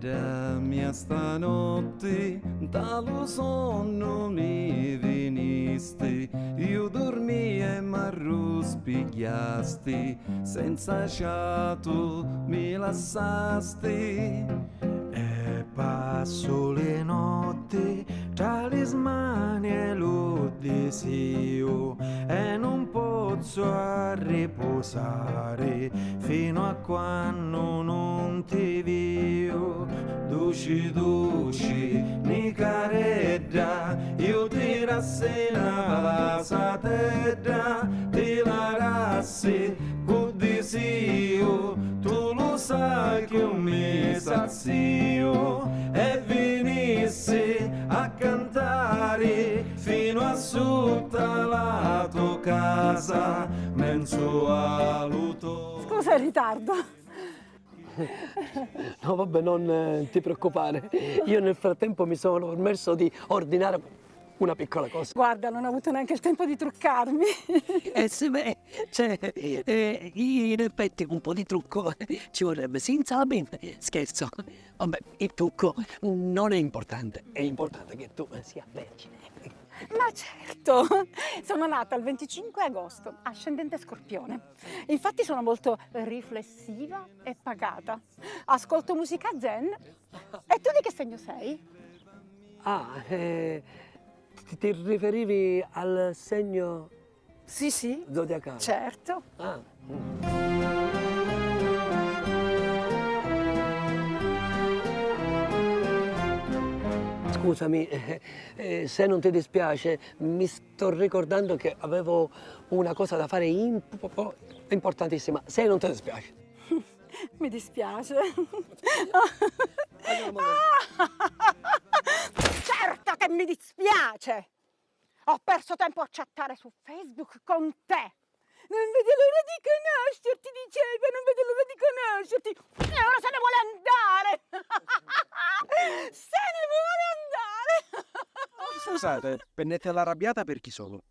Fredda mia stanotte, dallo sonno mi venisti, io dormii e m'arruspigliasti, senza fiato mi lassasti. E passo le notti tra le smanie e lo desio e non posso a riposare fino a quando non ti vedo. Duci, duci, mi caredda, io ti rassena la terra, ti la rassi, con desio, tu lo sai che io mi sazio e venissi a cantare fino a sotto la tua casa, menso a luto. Scusa il ritardo. No, vabbè, non ti preoccupare. Io nel frattempo mi sono permesso di ordinare una piccola cosa. Guarda, non ho avuto neanche il tempo di truccarmi. Sì, beh, cioè, in effetti un po' di trucco ci vorrebbe, senza la pena. Scherzo. Vabbè, il trucco non è importante che tu sia vergine. Ma certo, sono nata il 25 agosto, ascendente Scorpione. Infatti sono molto riflessiva e pagata. Ascolto musica zen. E tu di che segno sei? Ah, ti riferivi al segno Sì, sì, zodiacale? certo. Ah. Scusami, se non ti dispiace, mi sto ricordando che avevo una cosa da fare importantissima, se non ti dispiace. Mi dispiace. Certo che mi dispiace! Ho perso tempo a chattare su Facebook con te. Non vedo l'ora di conoscerti, diceva, non vedo l'ora di conoscerti. E ora se ne vuole andare! Se ne vuole andare! Scusate, pennetta l'arrabbiata per chi sono?